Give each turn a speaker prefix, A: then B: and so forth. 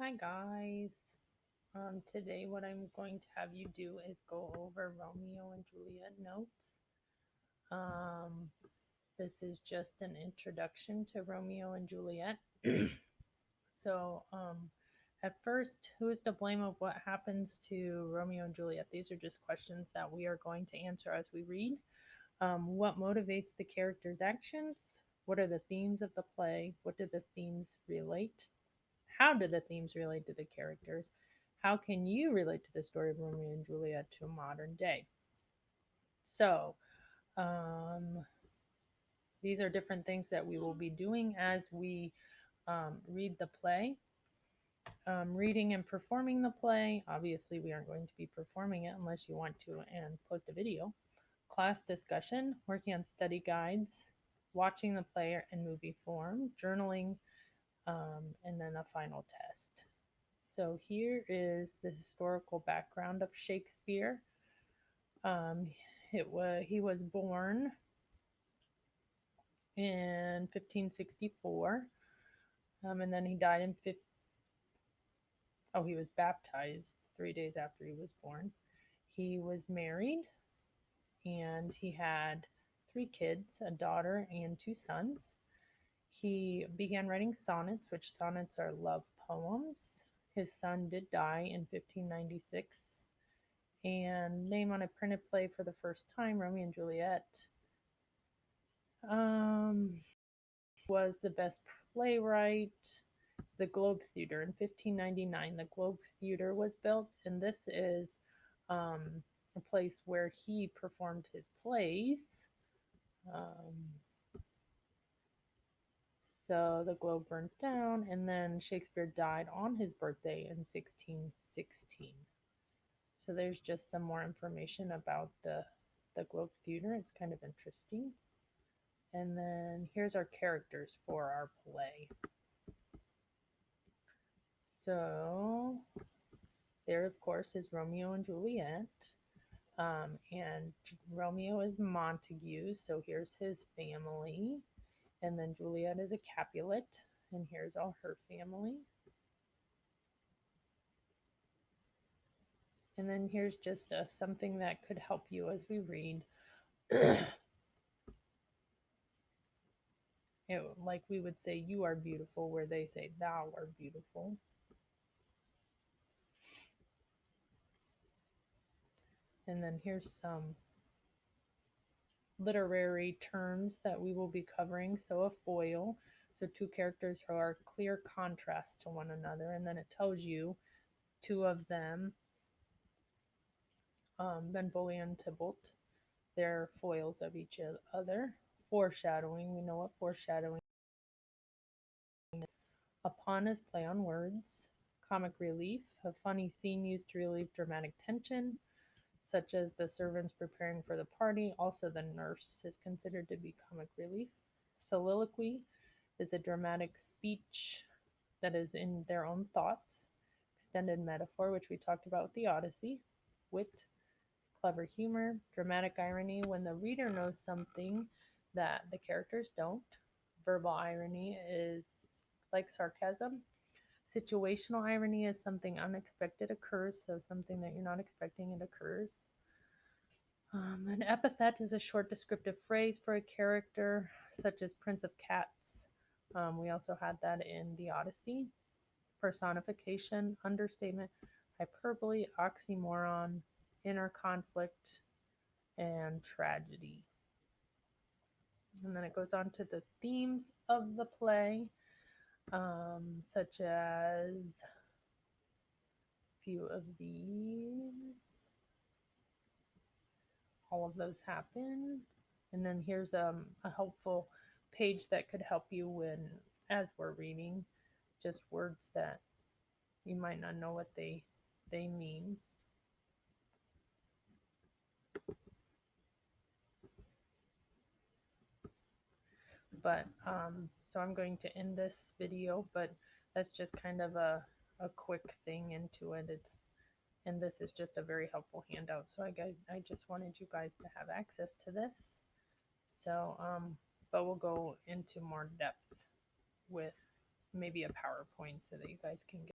A: Hi guys. Today what I'm going to have you do is go over Romeo and Juliet notes. Um, this is just an introduction to Romeo and Juliet. So, at first, who is to blame of what happens to Romeo and Juliet? These are just questions that we are going to answer as we read. What motivates the characters' actions? What are the themes of the play? What do the themes relate How do the themes relate to the characters? How can you relate to the story of Romeo and Juliet to modern day? So, um, these are different things that we will be doing as we read the play. Reading and performing the play. Obviously, we aren't going to be performing it unless you want to and post a video. Class discussion, working on study guides, watching the play in movie form, journaling, and then a final test. So here is the historical background of Shakespeare. Um, he was born in 1564, and then he died in he was baptized 3 days after he was born. He was married, and he had 3 kids, a daughter and 2 sons. He began writing sonnets, which sonnets are love poems. His son did die in 1596, and name on a printed play for the first time, Romeo and Juliet. Um, was the best playwright. The Globe Theater in 1599. The Globe Theater was built, and this is um, a place where he performed his plays. Um, so the Globe burnt down, and then Shakespeare died on his birthday in 1616. So there's just some more information about the Globe Theater. It's kind of interesting. And then here's our characters for our play. So there, of course, is Romeo and Juliet. And Romeo is Montague, so here's his family. And then Juliet is a Capulet, and here's all her family. And then here's just something that could help you as we read. Like we would say, you are beautiful, where they say, thou art beautiful. And then here's some literary terms that we will be covering. So a foil, so two characters who are clear contrast to one another, and then it tells you two of them, Benvolio and Tybalt, they're foils of each other. Foreshadowing, we know what foreshadowing is. A pun is play on words. Comic relief, a funny scene used to relieve dramatic tension, such as the servants preparing for the party. Also, the nurse is considered to be comic relief. Soliloquy is a dramatic speech that is in their own thoughts. Extended metaphor, which we talked about with the Odyssey. Wit is clever humor. Dramatic irony, when the reader knows something that the characters don't. Verbal irony is like sarcasm. Situational irony is something unexpected occurs, so something that you're not expecting it occurs. An epithet is a short descriptive phrase for a character, such as Prince of Cats. We also had that in the Odyssey. Personification, understatement, hyperbole, oxymoron, inner conflict, and tragedy. And then it goes on to the themes of the play, such as a few of these. All of those happen. And then here's a helpful page that could help you as we're reading, just words that you might not know what they mean. But so I'm going to end this video, but that's just kind of a quick thing into it. And this is just a very helpful handout. So I just wanted you guys to have access to this. So but we'll go into more depth with maybe a PowerPoint so that you guys can get